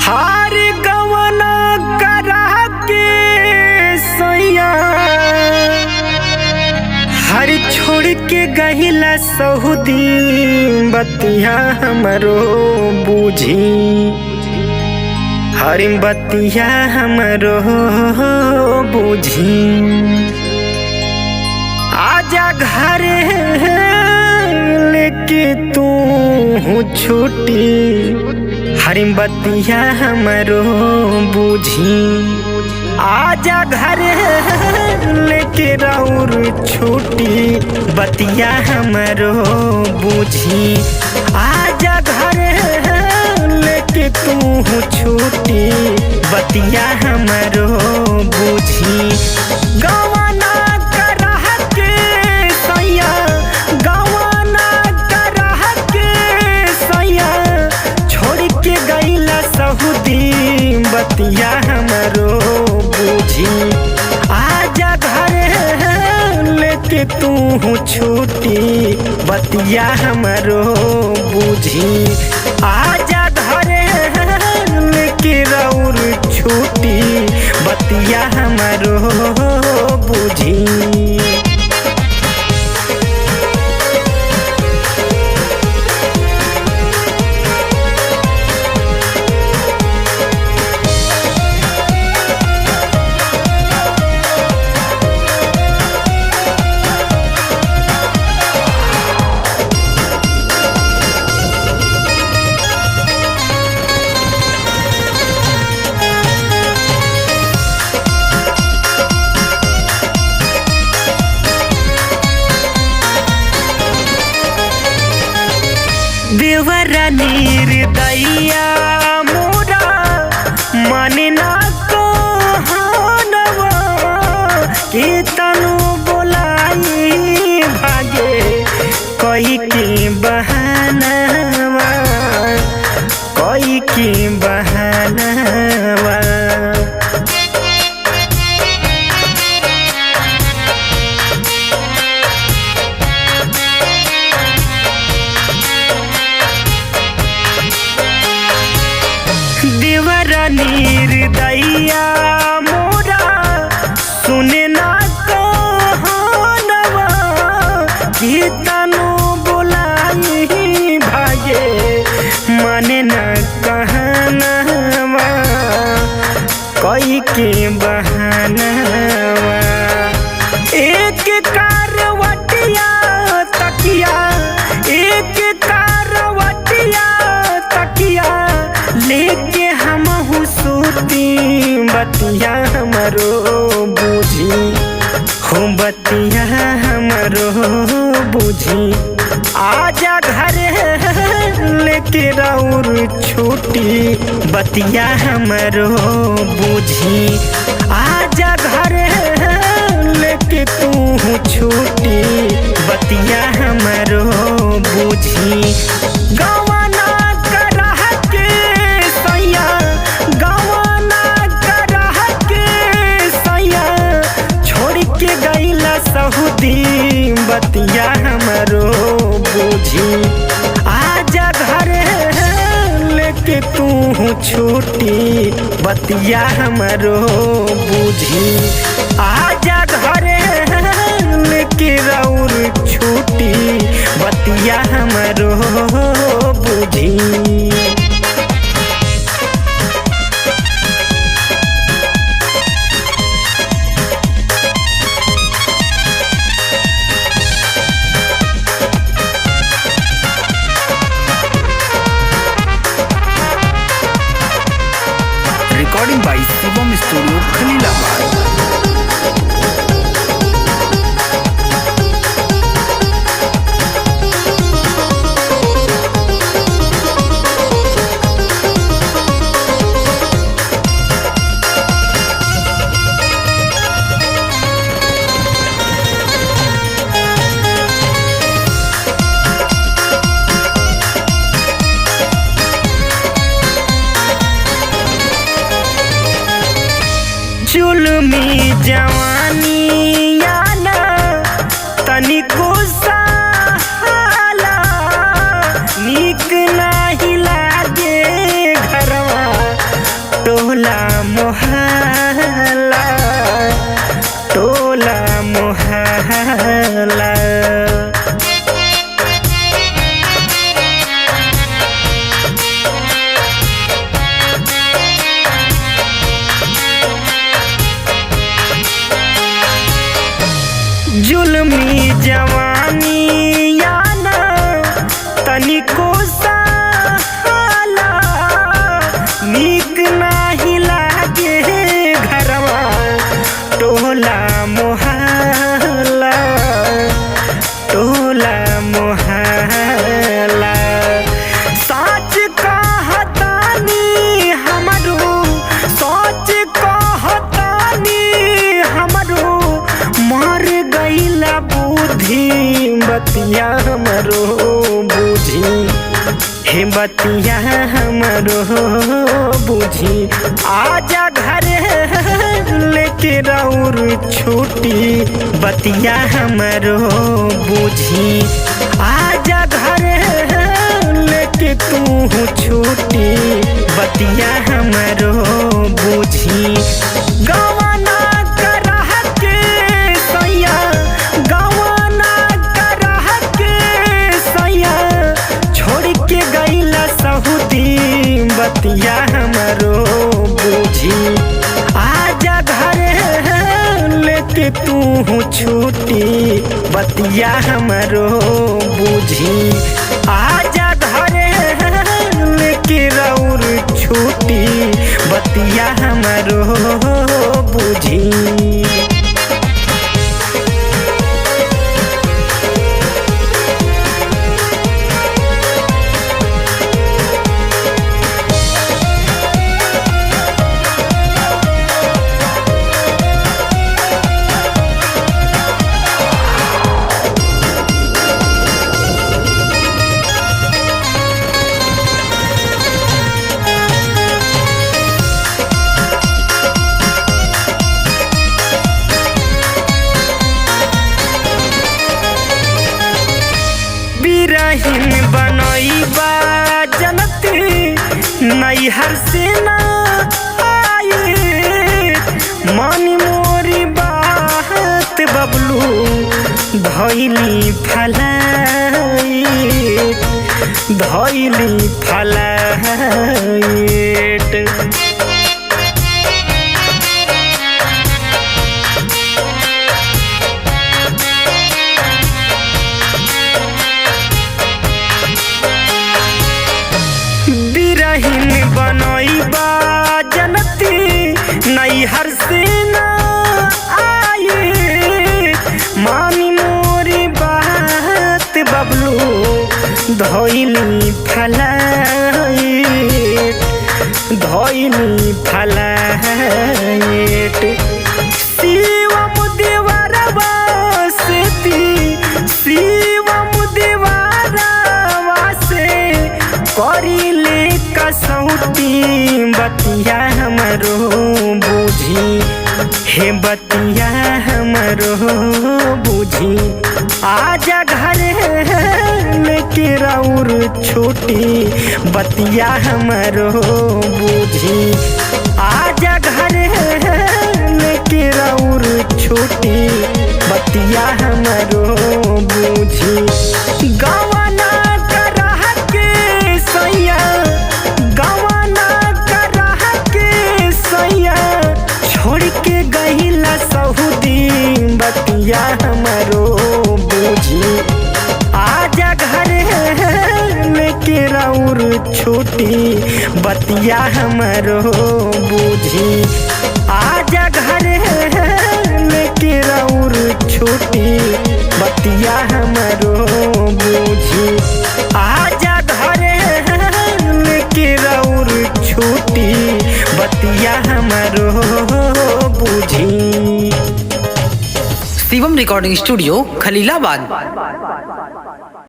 हार गवना करा के सैया हर छोड़ के गहिला सऊदी बतिया हमरो बूझी हर बतिया हमरो बूझी आजा घर लेके तू छुट्टी हर बतिया हमरो बूझी आजा घर लेके राउर छुट्टी बतिया हमरो बूझी आजा घर लेके तू छुट्टी बतिया हमरो बूझी गवाना करा के सैया गवाना करा के सैया छोड़ के गईला सऊदी बतिया हमरो बूझी आजा घर लेके तू छुट्टी बतिया हमरो बूझी आजा घर लेके राउर छुट्टी बतिया हमरो बूझी। देवरा निर्दया मोरा माने ना कहनवा के तनु बोलाई भागे कोई के बहानवा कोई के बहानवा देवरा निर्दया मोरा सुने ना कहनवा कि तनु बोलाई भागे माने ना कहनवा कोई के बहानवा एक कारवटिया तकिया एक कारवटिया तकिया लेके हम सूती बतिया हमरो बूझी हो बतिया हमरो बूझी आजा घर लेके राउर छुट्टी बतिया हमरो बूझी आजा घर लेके तू छुट्टी बतिया हमरो बूझी गवाना करा के सैया गवाना करा के सैया छोड़ के गईला सऊदी बतिया हमरो बूझी आजा घर लेके तू छुट्टी बतिया हमरो बूझी आजा घर लेके राउर छुट्टी बतिया हमरो बूझी। Recording by Shivam studio Khalilabad. जुल्मी जवानी याना तनिको साला नीक नाही लागे घरवा जवानी याना तनिको साला नीक नाही लागे घरवा टोला मोहल्ला टोला मोहल्ला सच कहतानी हमरो सच कहतानी हमरो मर गईला बुद्धि बतिया हमरो बुझी हे बतिया हमरो बुझी आजा घरे लेके रौर छुट्टी बतिया हमरो बुझी आजा घरे लेके तू छुट्टी बतिया हमरो बुझी गवाना करह के सैया गवाना करह के सैया छोड़ के गईला सहुदी बतिया हमरो बुझी आजा घरे लेके तू छुट्टी बतिया हमरो बुझी आजा घरे लेके रौर छुट्टी बतिया हमरो बुझी। बिरहिन बनईबा जनती नैहर से ना आए मानी मोरी बात बबलू धैली फलाइट बिरहिन बनईबा जनती नैहर से ना आए मानी मोरी बात बबलू धैली फलाइट शिवम देवरवा से करिले कसौटी बतिया हमरो बुझी हे बतिया हमरो बुझी आजा घरे लेके रौर छुट्टी बतिया हमरो बुझी आजा घरे लेके रौर छुट्टी बतिया हमरो बुझी गवाना करह के सैया गवाना करह के सैया छोड़ के गईला सहुदी बतिया हमरो बुझी आजा घरे लेके रौर छुट्टी बतिया हमरो बुझी आजा घरे लेके रौर छुट्टी बतिया हमरो बुझी आजा घरे लेके रौर छुट्टी बतिया हमरो बुझी। Shivam recording studio Khalilabad.